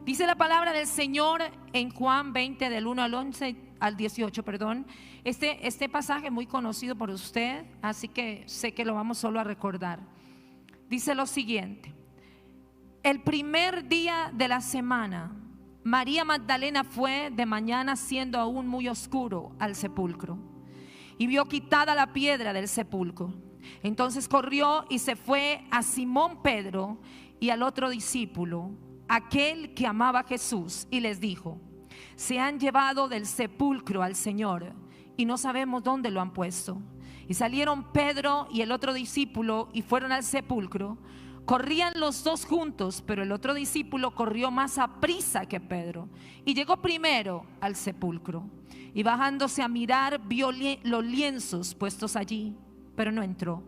Dice la palabra del Señor en Juan 20 del 1 al 18, perdón. Este pasaje muy conocido por usted, así que sé que lo vamos solo a recordar. Dice lo siguiente: el primer día de la semana, María Magdalena fue de mañana, siendo aún muy oscuro, al sepulcro, y vio quitada la piedra del sepulcro. Entonces corrió y se fue a Simón Pedro y al otro discípulo, aquel que amaba a Jesús, y les dijo: se han llevado del sepulcro al Señor y no sabemos dónde lo han puesto. Y salieron Pedro y el otro discípulo y fueron al sepulcro. Corrían los dos juntos, pero el otro discípulo corrió más aprisa que Pedro y llegó primero al sepulcro, y bajándose a mirar vio los lienzos puestos allí, pero no entró.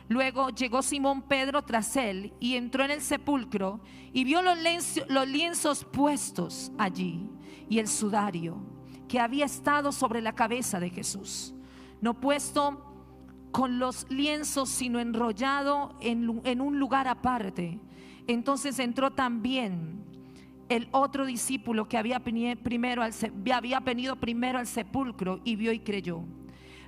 Luego llegó Simón Pedro tras él y entró en el sepulcro y vio los lienzos puestos allí y el sudario que había estado sobre la cabeza de Jesús, no puesto con los lienzos, sino enrollado en un lugar aparte. Entonces entró también el otro discípulo que había venido primero al sepulcro y vio y creyó.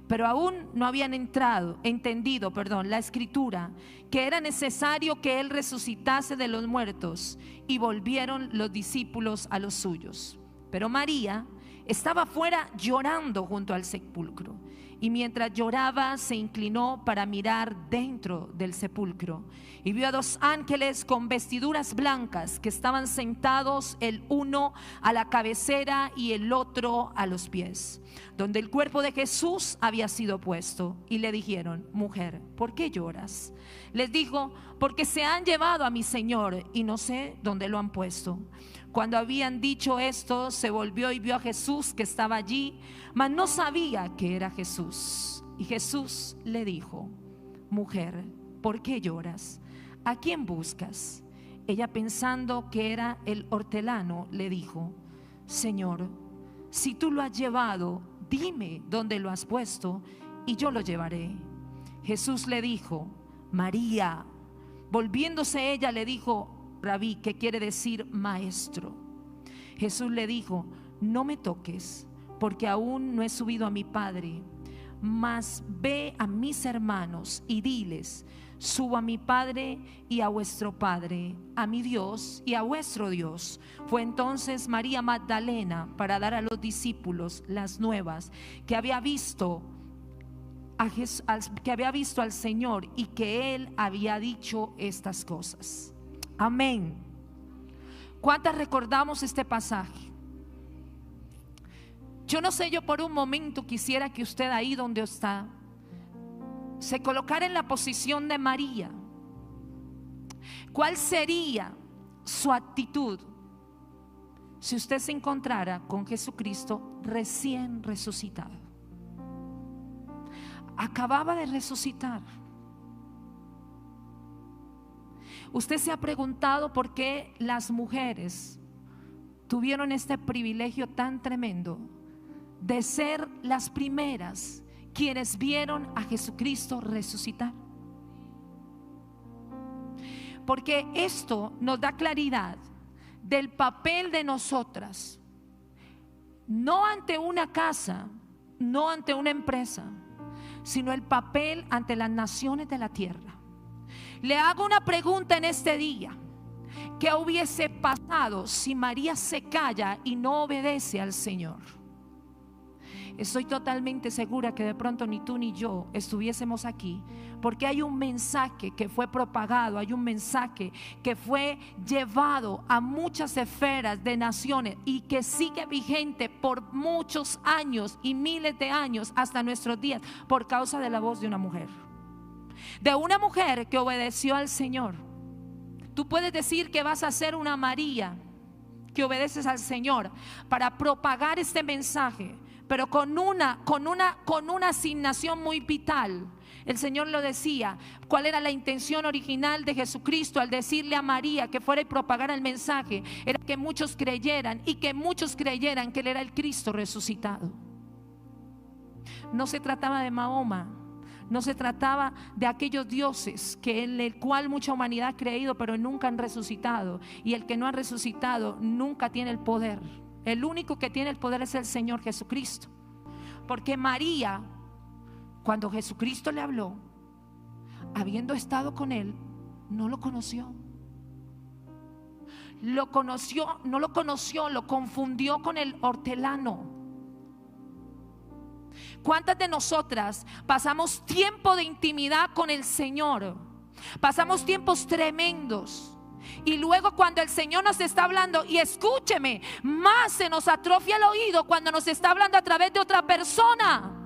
Pero aún no habían entendido la escritura, que era necesario que él resucitase de los muertos, y volvieron los discípulos a los suyos. Pero María estaba fuera llorando junto al sepulcro, y mientras lloraba se inclinó para mirar dentro del sepulcro, y vio a dos ángeles con vestiduras blancas que estaban sentados, el uno a la cabecera y el otro a los pies, donde el cuerpo de Jesús había sido puesto. Y le dijeron: mujer, ¿por qué lloras? Les dijo: porque se han llevado a mi Señor y no sé dónde lo han puesto. Cuando habían dicho esto, se volvió y vio a Jesús que estaba allí, mas no sabía que era Jesús. Y Jesús le dijo: mujer, ¿por qué lloras? ¿A quién buscas? Ella, pensando que era el hortelano, le dijo: Señor, si tú lo has llevado, dime dónde lo has puesto y yo lo llevaré. Jesús le dijo: María. Volviéndose ella le dijo: Rabí, que quiere decir maestro. Jesús le dijo: no me toques, porque aún no he subido a mi Padre, mas ve a mis hermanos y diles: subo a mi Padre y a vuestro Padre, a mi Dios y a vuestro Dios. Fue entonces María Magdalena para dar a los discípulos las nuevas que había visto al Señor y que Él había dicho estas cosas. Amén. ¿Cuántas recordamos este pasaje? Yo no sé, yo por un momento quisiera que usted, ahí donde está, se colocara en la posición de María. ¿Cuál sería su actitud si usted se encontrara con Jesucristo recién resucitado? Acababa de resucitar. Usted se ha preguntado por qué las mujeres tuvieron este privilegio tan tremendo de ser las primeras quienes vieron a Jesucristo resucitar. Porque esto nos da claridad del papel de nosotras, no ante una casa, no ante una empresa, sino el papel ante las naciones de la tierra. Le hago una pregunta en este día: ¿qué hubiese pasado si María se calla y no obedece al Señor? Estoy totalmente segura que de pronto ni tú ni yo estuviésemos aquí, porque hay un mensaje que fue propagado, hay un mensaje que fue llevado a muchas esferas de naciones y que sigue vigente por muchos años y miles de años hasta nuestros días, por causa de la voz de una mujer que obedeció al Señor. Tú puedes decir que vas a ser una María que obedeces al Señor para propagar este mensaje, pero con una asignación muy vital. El Señor lo decía. ¿Cuál era la intención original de Jesucristo al decirle a María que fuera y propagara el mensaje? Era que muchos creyeran, y que muchos creyeran que Él era el Cristo resucitado. No se trataba de Mahoma, No se trataba de aquellos dioses en el cual mucha humanidad ha creído, pero nunca han resucitado. Y el que no ha resucitado nunca tiene el poder. El único que tiene el poder es el Señor Jesucristo. Porque María, cuando Jesucristo le habló, habiendo estado con él, no lo conoció. Lo conoció, no lo conoció, lo confundió con el hortelano. ¿Cuántas de nosotras pasamos tiempo de intimidad con el Señor? Pasamos tiempos tremendos. Y luego cuando el Señor nos está hablando, y escúcheme, más se nos atrofia el oído cuando nos está hablando a través de otra persona.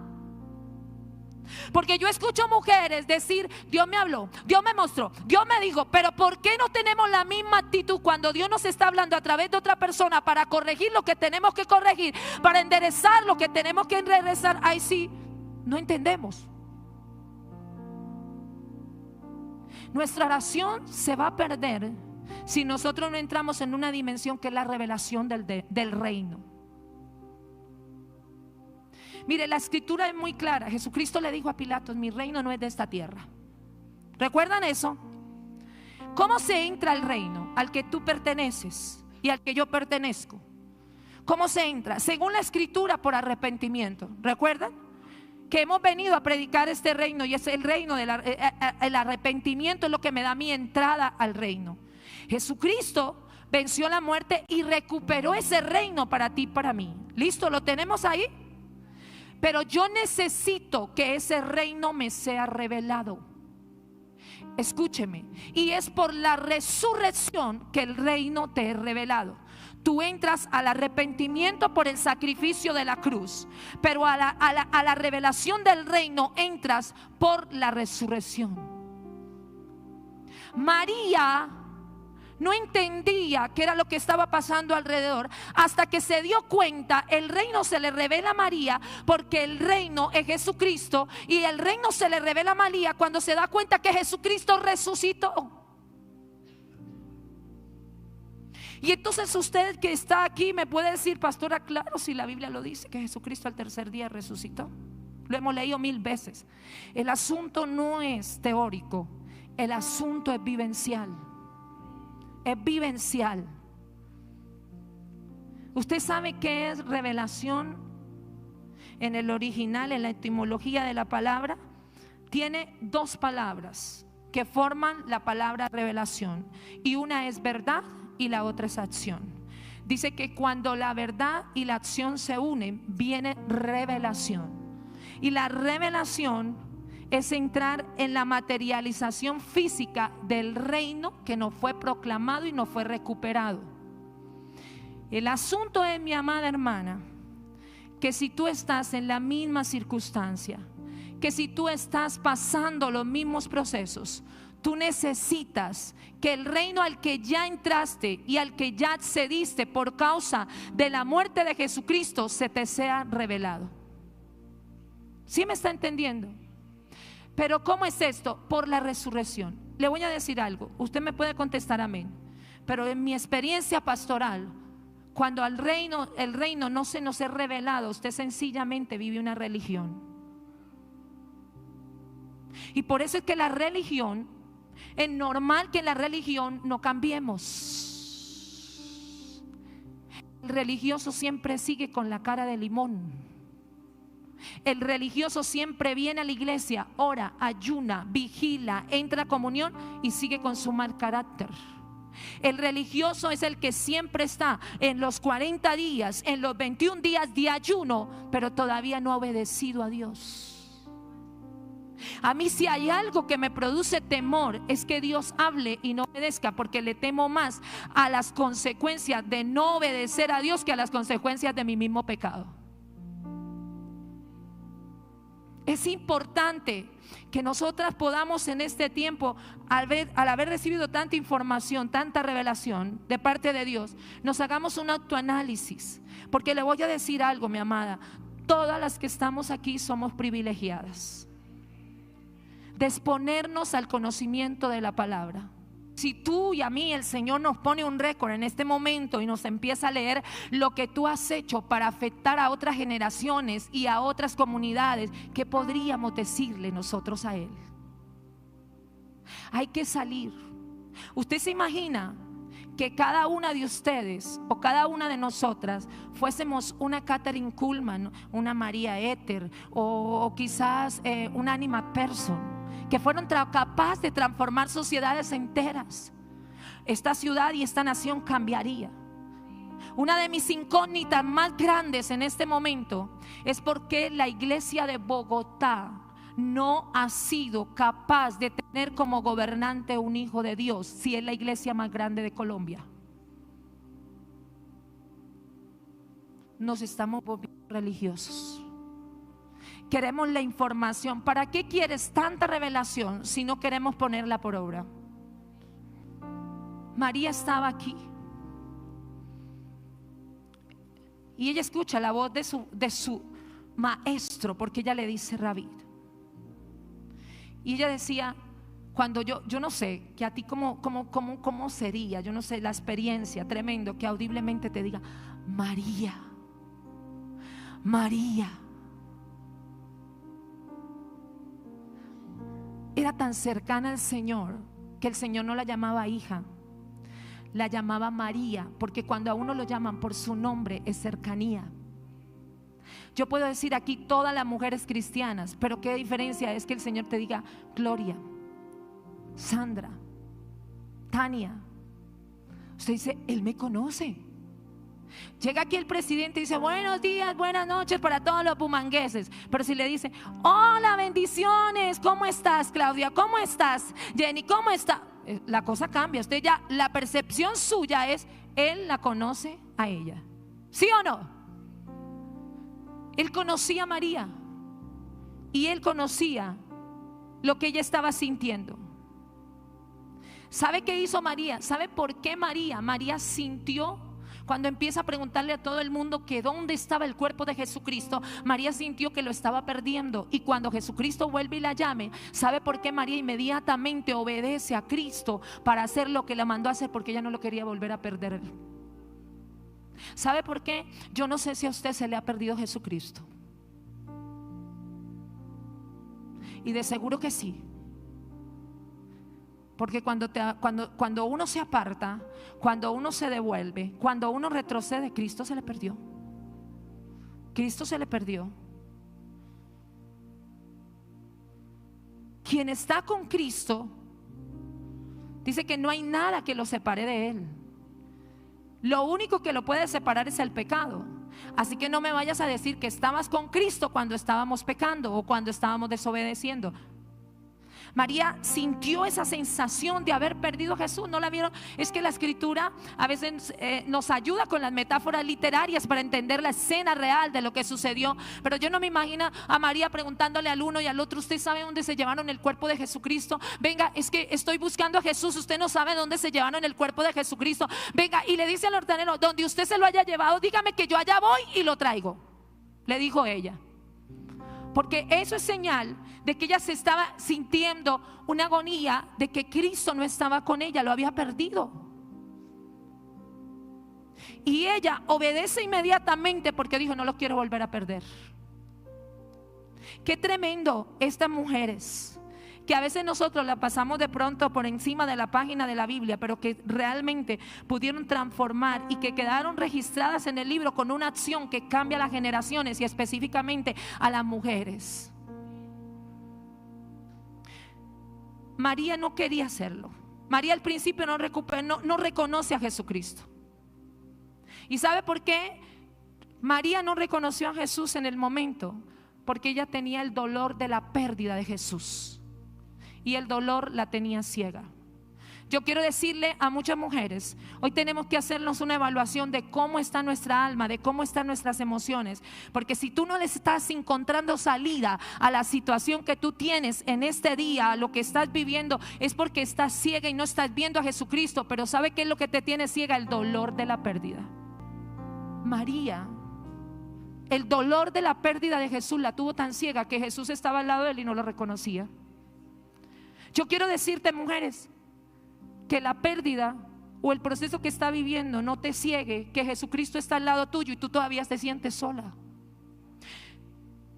Porque yo escucho mujeres decir: Dios me habló, Dios me mostró, Dios me dijo. Pero ¿por qué no tenemos la misma actitud cuando Dios nos está hablando a través de otra persona para corregir lo que tenemos que corregir, para enderezar lo que tenemos que enderezar? Ahí sí, no entendemos. Nuestra oración se va a perder si nosotros no entramos en una dimensión que es la revelación del reino. Mire, la escritura es muy clara. Jesucristo le dijo a Pilatos: mi reino no es de esta tierra. ¿Recuerdan eso? ¿Cómo se entra al reino al que tú perteneces y al que yo pertenezco? ¿Cómo se entra? Según la escritura, por arrepentimiento. ¿Recuerdan? Que hemos venido a predicar este reino, y es el reino del arrepentimiento, es lo que me da mi entrada al reino. Jesucristo venció la muerte y recuperó ese reino para ti y para mí. ¿Listo? ¿Lo tenemos ahí? Pero yo necesito que ese reino me sea revelado. Escúcheme. Y es por la resurrección que el reino te es revelado. Tú entras al arrepentimiento por el sacrificio de la cruz, pero a la revelación del reino entras por la resurrección. María no entendía qué era lo que estaba pasando alrededor, hasta que se dio cuenta. El reino se le revela a María porque el reino es Jesucristo, y el reino se le revela a María cuando se da cuenta que Jesucristo resucitó. Y entonces usted que está aquí me puede decir: pastora, claro, si la Biblia lo dice, que Jesucristo al tercer día resucitó. Lo hemos leído 1000 veces. El asunto no es teórico, el asunto es vivencial. Es vivencial. ¿Usted sabe qué es revelación? En el original, en la etimología de la palabra, tiene 2 palabras que forman la palabra revelación, y una es verdad y la otra es acción. Dice que cuando la verdad y la acción se unen, viene revelación. Y la revelación es entrar en la materialización física del reino que nos fue proclamado y nos fue recuperado. El asunto es, mi amada hermana, que si tú estás en la misma circunstancia, que si tú estás pasando los mismos procesos, tú necesitas que el reino al que ya entraste y al que ya accediste por causa de la muerte de Jesucristo se te sea revelado. ¿Sí me está entendiendo? Pero ¿cómo es esto? Por la resurrección. Le voy a decir algo, usted me puede contestar amén, pero en mi experiencia pastoral, cuando el reino no se nos es revelado, usted sencillamente vive una religión. Y por eso es que la religión, es normal que en la religión no cambiemos. El religioso siempre sigue con la cara de limón. El religioso siempre viene a la iglesia, ora, ayuna, vigila, entra a comunión y sigue con su mal carácter. El religioso es el que siempre está en los 40 días, en los 21 días de ayuno, pero todavía no ha obedecido a Dios. A mí, si hay algo que me produce temor, es que Dios hable y no obedezca, porque le temo más a las consecuencias de no obedecer a Dios que a las consecuencias de mi mismo pecado. Es importante que nosotras podamos en este tiempo, al haber recibido tanta información, tanta revelación de parte de Dios, nos hagamos un autoanálisis. Porque le voy a decir algo, mi amada, todas las que estamos aquí somos privilegiadas de exponernos al conocimiento de la palabra. Si tú y a mí el Señor nos pone un récord en este momento y nos empieza a leer lo que tú has hecho para afectar a otras generaciones y a otras comunidades, ¿qué podríamos decirle nosotros a Él? Hay que salir. ¿Usted se imagina que cada una de ustedes o cada una de nosotras fuésemos una Kathryn Kuhlman, una María Ether o quizás una Anima Person, que fueron capaces de transformar sociedades enteras? Esta ciudad y esta nación cambiaría. Una de mis incógnitas más grandes en este momento es por qué la iglesia de Bogotá no ha sido capaz de tener como gobernante un hijo de Dios, si es la iglesia más grande de Colombia. Nos estamos volviendo religiosos. Queremos la información. ¿Para qué quieres tanta revelación si no queremos ponerla por obra? María estaba aquí y ella escucha la voz de su maestro, porque ella le dice Rabí. Y ella decía, cuando yo no sé, que a ti cómo sería, yo no sé, la experiencia tremendo que audiblemente te diga, María, María. Era tan cercana al Señor que el Señor no la llamaba hija, la llamaba María, porque cuando a uno lo llaman por su nombre es cercanía. Yo puedo decir aquí todas las mujeres cristianas, pero qué diferencia es que el Señor te diga Gloria, Sandra, Tania. Usted dice, Él me conoce. Llega aquí el presidente y dice buenos días, buenas noches para todos los bumangueses. Pero si le dice hola, bendiciones, ¿cómo estás, Claudia? ¿Cómo estás, Jenny? ¿Cómo está? La cosa cambia. Usted ya, la percepción suya es, Él la conoce a ella. ¿Sí o no? Él conocía a María y Él conocía lo que ella estaba sintiendo. ¿Sabe qué hizo María? ¿Sabe por qué María? María sintió, cuando empieza a preguntarle a todo el mundo que dónde estaba el cuerpo de Jesucristo, María sintió que lo estaba perdiendo. Y cuando Jesucristo vuelve y la llame, ¿sabe por qué María inmediatamente obedece a Cristo para hacer lo que la mandó a hacer? Porque ella no lo quería volver a perder. ¿Sabe por qué? Yo no sé si a usted se le ha perdido Jesucristo. Y de seguro que sí. Porque cuando uno se aparta, cuando uno se devuelve, cuando uno retrocede, Cristo se le perdió. Cristo se le perdió. Quien está con Cristo dice que no hay nada que lo separe de Él. Lo único que lo puede separar es el pecado. Así que no me vayas a decir que estabas con Cristo cuando estábamos pecando o cuando estábamos desobedeciendo. María sintió esa sensación de haber perdido a Jesús. ¿No la vieron? Es que la escritura a veces nos ayuda con las metáforas literarias para entender la escena real de lo que sucedió. Pero yo no me imagino a María preguntándole al uno y al otro, ¿usted sabe dónde se llevaron el cuerpo de Jesucristo? Venga, es que estoy buscando a Jesús, usted no sabe dónde se llevaron el cuerpo de Jesucristo. Venga, y le dice al hortelano, donde usted se lo haya llevado, dígame que yo allá voy y lo traigo. Le dijo ella. Porque eso es señal de que ella se estaba sintiendo una agonía de que Cristo no estaba con ella, lo había perdido. Y ella obedece inmediatamente porque dijo, no lo quiero volver a perder. Qué tremendo estas mujeres, que a veces nosotros la pasamos de pronto por encima de la página de la Biblia, pero que realmente pudieron transformar y que quedaron registradas en el libro con una acción que cambia a las generaciones y específicamente a las mujeres. María no quería hacerlo. María al principio no reconoce a Jesucristo. ¿Y sabe por qué? María no reconoció a Jesús en el momento, porque ella tenía el dolor de la pérdida de Jesús. Y el dolor la tenía ciega. Yo quiero decirle a muchas mujeres, hoy tenemos que hacernos una evaluación de cómo está nuestra alma, de cómo están nuestras emociones. Porque si tú no les estás encontrando salida a la situación que tú tienes en este día, a lo que estás viviendo, es porque estás ciega y no estás viendo a Jesucristo. Pero ¿sabe qué es lo que te tiene ciega? El dolor de la pérdida. María, el dolor de la pérdida de Jesús la tuvo tan ciega que Jesús estaba al lado de él y no lo reconocía. Yo quiero decirte, mujeres, que la pérdida o el proceso que está viviendo no te ciegue, que Jesucristo está al lado tuyo y tú todavía te sientes sola.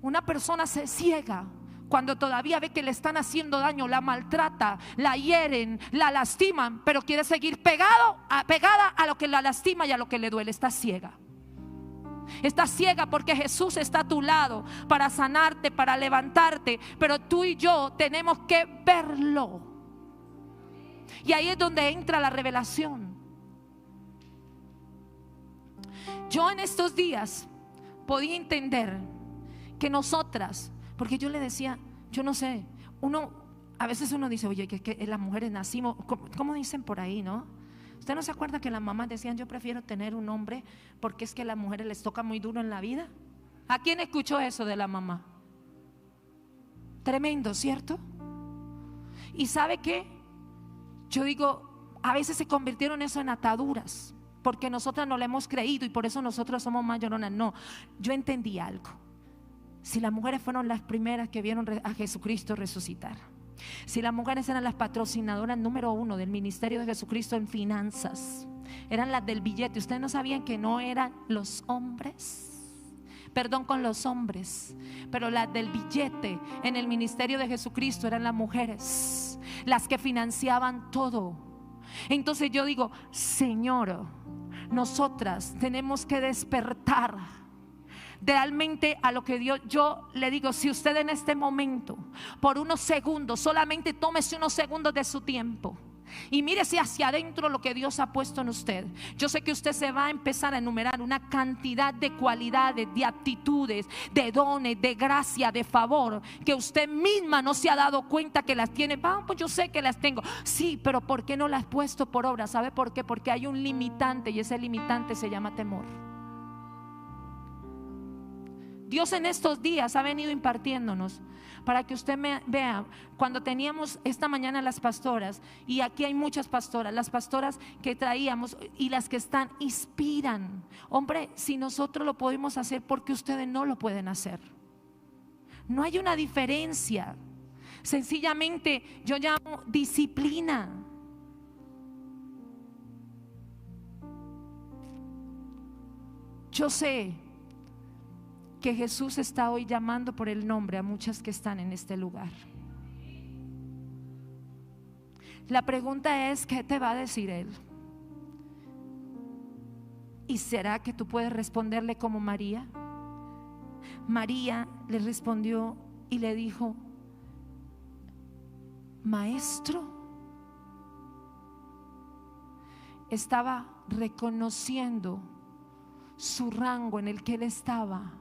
Una persona se ciega cuando todavía ve que le están haciendo daño, la maltrata, la hieren, la lastiman, pero quiere seguir pegada a lo que la lastima y a lo que le duele. Está ciega. Está ciega porque Jesús está a tu lado para sanarte, para levantarte, pero tú y yo tenemos que verlo. Y ahí es donde entra la revelación. Yo en estos días podía entender que nosotras, porque yo le decía, yo no sé, a veces uno dice, oye, que las mujeres nacimos, ¿cómo dicen por ahí, no? ¿Usted no se acuerda que las mamás decían, yo prefiero tener un hombre porque es que a las mujeres les toca muy duro en la vida? ¿A quién escuchó eso de la mamá? Tremendo, ¿cierto? ¿Y sabe qué? Yo digo, a veces se convirtieron eso en ataduras, porque nosotras no le hemos creído y por eso nosotros somos más lloronas. No, yo entendí algo. Si las mujeres fueron las primeras que vieron a Jesucristo resucitar, si las mujeres eran las patrocinadoras número 1 del ministerio de Jesucristo en finanzas, eran las del billete, ¿ustedes no sabían que no eran los hombres? Perdón con los hombres, pero las del billete en el ministerio de Jesucristo eran las mujeres, las que financiaban todo. Entonces yo digo, Señor, nosotras tenemos que despertar realmente a lo que Dios. Yo le digo, si usted en este momento, por unos segundos, solamente tómese unos segundos de su tiempo y mírese hacia adentro lo que Dios ha puesto en usted. Yo sé que usted se va a empezar a enumerar una cantidad de cualidades, de aptitudes, de dones, de gracia, de favor, que usted misma no se ha dado cuenta que las tiene. Pues yo sé que las tengo. Sí, pero ¿por qué no las he puesto por obra? ¿Sabe por qué? Porque hay un limitante y ese limitante se llama temor. Dios en estos días ha venido impartiéndonos para que usted vea. Cuando teníamos esta mañana las pastoras, y aquí hay muchas pastoras, las pastoras que traíamos y las que están, inspiran. Hombre, si nosotros lo podemos hacer, porque ustedes no lo pueden hacer. No hay una diferencia. Sencillamente yo llamo disciplina. Yo sé que Jesús está hoy llamando por el nombre a muchas que están en este lugar. La pregunta es, ¿qué te va a decir Él? ¿Y será que tú puedes responderle como María? María le respondió y le dijo, Maestro. Estaba reconociendo su rango en el que él estaba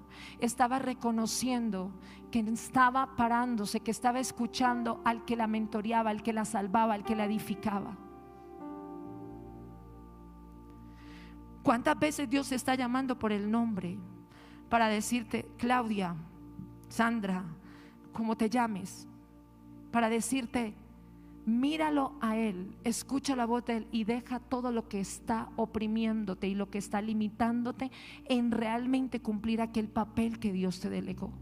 reconociendo que estaba parándose, que estaba escuchando al que la mentoreaba, al que la salvaba, al que la edificaba. ¿Cuántas veces Dios te está llamando por el nombre para decirte, Claudia, Sandra, como te llames, para decirte, míralo a Él, escucha la voz de Él y deja todo lo que está oprimiéndote y lo que está limitándote en realmente cumplir aquel papel que Dios te delegó?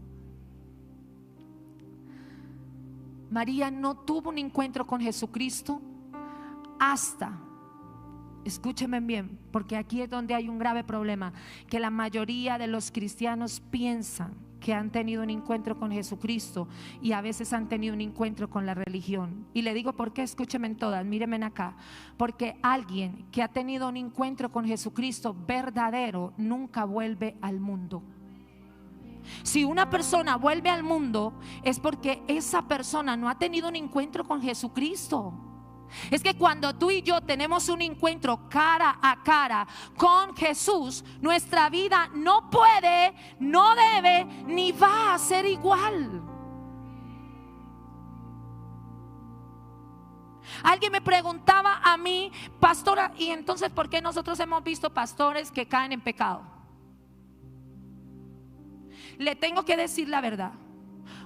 María no tuvo un encuentro con Jesucristo hasta, escúcheme bien, porque aquí es donde hay un grave problema, que la mayoría de los cristianos piensan que han tenido un encuentro con Jesucristo y a veces han tenido un encuentro con la religión. Y le digo por qué, escúchenme todas, mírenme acá, porque alguien que ha tenido un encuentro con Jesucristo verdadero nunca vuelve al mundo. Si una persona vuelve al mundo es porque esa persona no ha tenido un encuentro con Jesucristo. Es que cuando tú y yo tenemos un encuentro cara a cara con Jesús, nuestra vida no puede, no debe, ni va a ser igual. Alguien me preguntaba a mí, pastora, ¿y entonces por qué nosotros hemos visto pastores que caen en pecado? Le tengo que decir la verdad.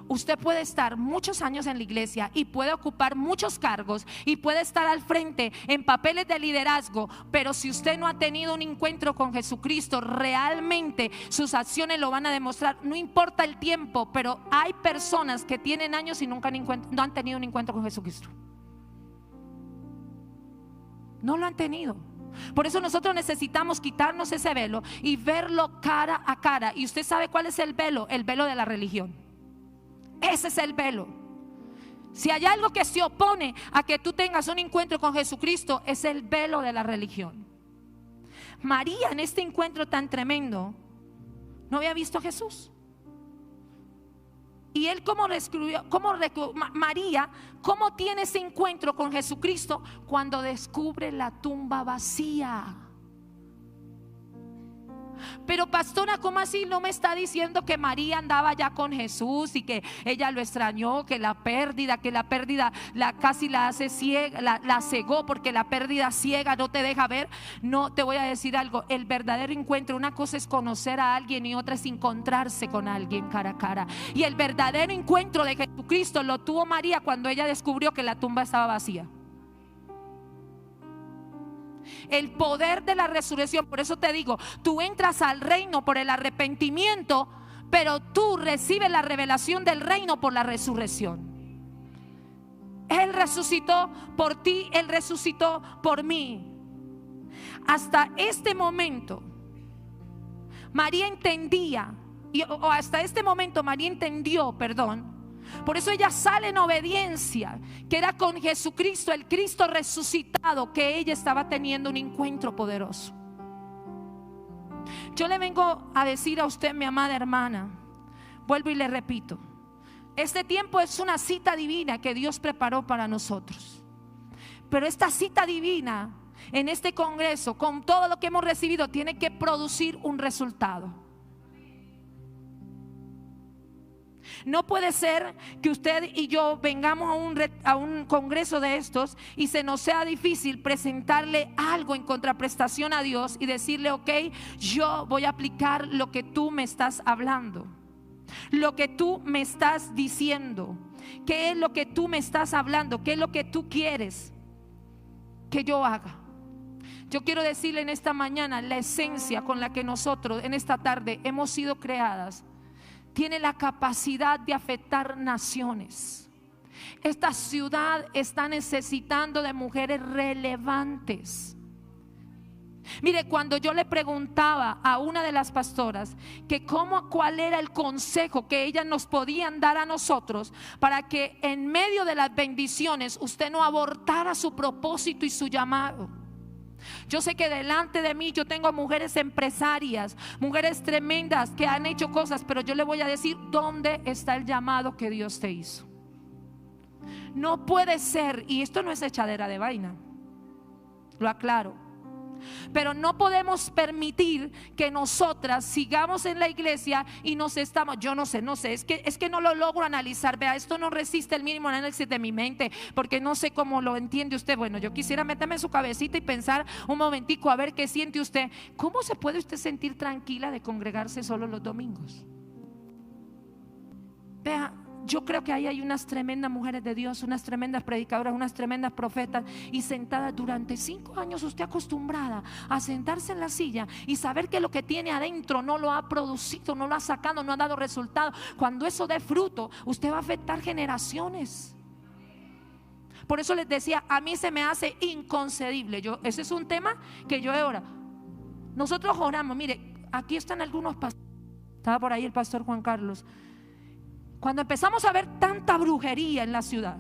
Usted puede estar muchos años en la iglesia y puede ocupar muchos cargos y puede estar al frente en papeles de liderazgo, pero si usted no ha tenido un encuentro con Jesucristo, realmente sus acciones lo van a demostrar. No importa el tiempo, pero hay personas que tienen años y nunca no han tenido un encuentro con Jesucristo. No lo han tenido. Por eso nosotros necesitamos quitarnos ese velo y verlo cara a cara. Y usted sabe cuál es el velo de la religión. Ese es el velo. Si hay algo que se opone a que tú tengas un encuentro con Jesucristo, es el velo de la religión. María, en este encuentro tan tremendo, no había visto a Jesús. Y él María, ¿cómo tiene ese encuentro con Jesucristo? Cuando descubre la tumba vacía. Pero pastora, ¿cómo así? No me está diciendo que María andaba ya con Jesús y que ella lo extrañó, que la pérdida casi la hace ciega, la cegó, porque la pérdida ciega no te deja ver. No, te voy a decir algo, el verdadero encuentro, una cosa es conocer a alguien y otra es encontrarse con alguien cara a cara. Y el verdadero encuentro de Jesucristo lo tuvo María cuando ella descubrió que la tumba estaba vacía. El poder de la resurrección. Por eso te digo, tú entras al reino por el arrepentimiento, pero tú recibes la revelación del reino por la resurrección. Él resucitó por ti, Él resucitó por mí. Hasta este momento María entendía, hasta este momento María entendió, por eso ella sale en obediencia, que era con Jesucristo, el Cristo resucitado, que ella estaba teniendo un encuentro poderoso. Yo le vengo a decir a usted, mi amada hermana, vuelvo y le repito, este tiempo es una cita divina que Dios preparó para nosotros. Pero esta cita divina, en este congreso, con todo lo que hemos recibido, tiene que producir un resultado. No puede ser que usted y yo vengamos a un congreso de estos y se nos sea difícil presentarle algo en contraprestación a Dios y decirle: ok, yo voy a aplicar lo que tú me estás hablando, lo que tú me estás diciendo. ¿Qué es lo que tú me estás hablando? ¿Qué es lo que tú quieres que yo haga? Yo quiero decirle en esta mañana, la esencia con la que nosotros en esta tarde hemos sido creadas tiene la capacidad de afectar naciones. Esta ciudad está necesitando de mujeres relevantes. Mire, cuando yo le preguntaba a una de las pastoras que cuál era el consejo que ellas nos podían dar a nosotros para que en medio de las bendiciones usted no abortara su propósito y su llamado. Yo sé que delante de mí yo tengo mujeres empresarias, mujeres tremendas que han hecho cosas, pero yo le voy a decir dónde está el llamado que Dios te hizo. No puede ser, y esto no es echadera de vaina, lo aclaro, pero no podemos permitir que nosotras sigamos en la iglesia y yo no sé, es que no lo logro analizar. Vea, esto no resiste el mínimo análisis de mi mente, porque no sé cómo lo entiende usted. Bueno, yo quisiera meterme en su cabecita y pensar un momentico a ver qué siente usted. ¿Cómo se puede usted sentir tranquila de congregarse solo los domingos? Vea, yo creo que ahí hay unas tremendas mujeres de Dios, unas tremendas predicadoras, unas tremendas profetas, y sentadas durante 5 años usted acostumbrada a sentarse en la silla y saber que lo que tiene adentro no lo ha producido, no lo ha sacado, no ha dado resultado. Cuando eso dé fruto, usted va a afectar generaciones. Por eso les decía, a mí se me hace inconcebible. Ese es un tema que yo he orado. Nosotros oramos, mire, aquí están algunos pastores. Estaba por ahí el pastor Juan Carlos. Cuando empezamos a ver tanta brujería en la ciudad,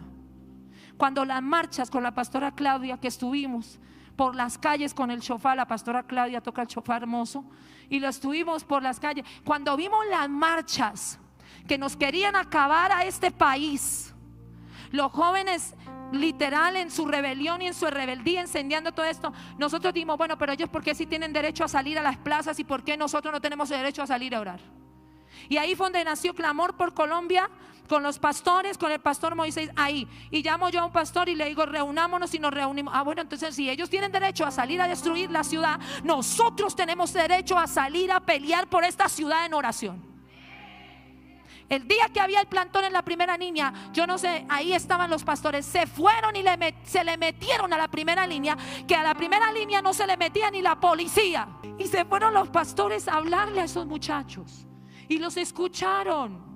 cuando las marchas con la pastora Claudia, que estuvimos por las calles con el shofar, la pastora Claudia toca el shofar hermoso, y lo estuvimos por las calles, cuando vimos las marchas que nos querían acabar a este país, los jóvenes literal en su rebelión y en su rebeldía encendiendo todo esto, nosotros dijimos, bueno, pero ellos ¿por qué sí tienen derecho a salir a las plazas y por qué nosotros no tenemos derecho a salir a orar? Y ahí fue donde nació Clamor por Colombia, con los pastores, con el pastor Moisés ahí. Y llamo yo a un pastor y le digo, reunámonos, y nos reunimos. Bueno, entonces si ellos tienen derecho a salir a destruir la ciudad, nosotros tenemos derecho a salir a pelear por esta ciudad en oración. El día que había el plantón en la primera línea, yo no sé, ahí estaban los pastores, se fueron y se le metieron a la primera línea, que a la primera línea no se le metía ni la policía. Y se fueron los pastores a hablarle a esos muchachos. Y los escucharon.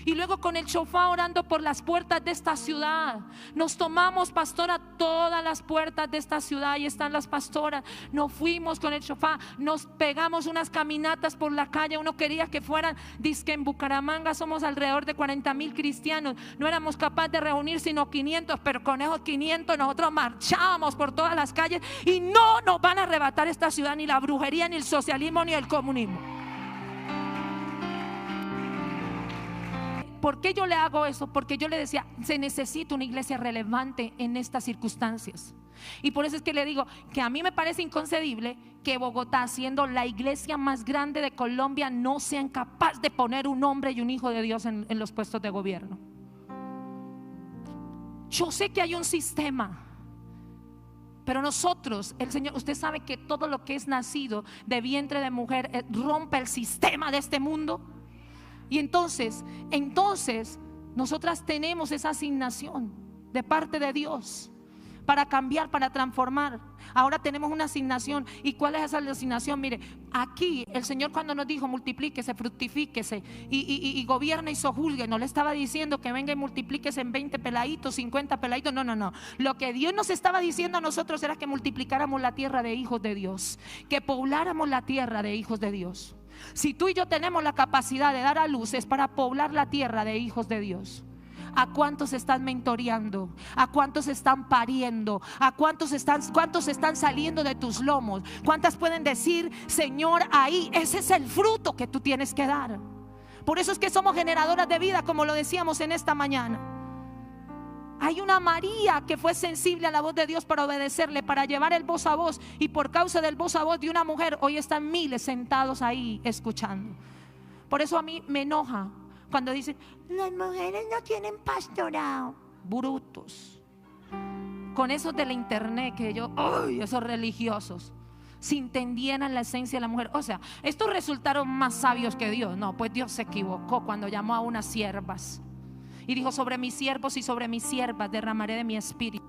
Y luego con el shofar orando por las puertas de esta ciudad, nos tomamos, pastora, todas las puertas de esta ciudad y están las pastoras. Nos fuimos con el shofar, nos pegamos unas caminatas por la calle. Uno quería que fueran, dice que en Bucaramanga somos alrededor de 40,000 cristianos, no éramos capaces de reunir sino 500, pero con esos 500 nosotros marchábamos por todas las calles. Y no nos van a arrebatar esta ciudad ni la brujería, ni el socialismo, ni el comunismo. ¿Por qué yo le hago eso? Porque yo le decía, se necesita una iglesia relevante en estas circunstancias. Y por eso es que le digo que a mí me parece inconcebible que Bogotá, siendo la iglesia más grande de Colombia, no sean capaz de poner un hombre y un hijo de Dios en los puestos de gobierno. Yo sé que hay un sistema, pero nosotros, el Señor, usted sabe que todo lo que es nacido de vientre de mujer rompe el sistema de este mundo. Y entonces nosotras tenemos esa asignación de parte de Dios para cambiar, para transformar. Ahora tenemos una asignación. ¿Y cuál es esa asignación? Mire, aquí el Señor, cuando nos dijo multiplíquese, fructifíquese y gobierne y sojuzgue, no le estaba diciendo que venga y multiplíquese en 20 peladitos, 50 peladitos. No. Lo que Dios nos estaba diciendo a nosotros era que multiplicáramos la tierra de hijos de Dios, que pobláramos la tierra de hijos de Dios. Si tú y yo tenemos la capacidad de dar a luz, es para poblar la tierra de hijos de Dios. ¿A cuántos están mentoreando? ¿A cuántos están pariendo? ¿A cuántos están saliendo de tus lomos? ¿Cuántas pueden decir, Señor, ahí? Ese es el fruto que tú tienes que dar. Por eso es que somos generadoras de vida, como lo decíamos en esta mañana. Hay una María que fue sensible a la voz de Dios para obedecerle, para llevar el voz a voz. Y por causa del voz a voz de una mujer, hoy están miles sentados ahí escuchando. Por eso a mí me enoja cuando dicen, las mujeres no tienen pastorado. Brutos. Con esos de la internet que esos religiosos, si entendieran la esencia de la mujer. O sea, estos resultaron más sabios que Dios. No, pues Dios se equivocó cuando llamó a unas siervas y dijo, sobre mis siervos y sobre mis siervas derramaré de mi espíritu.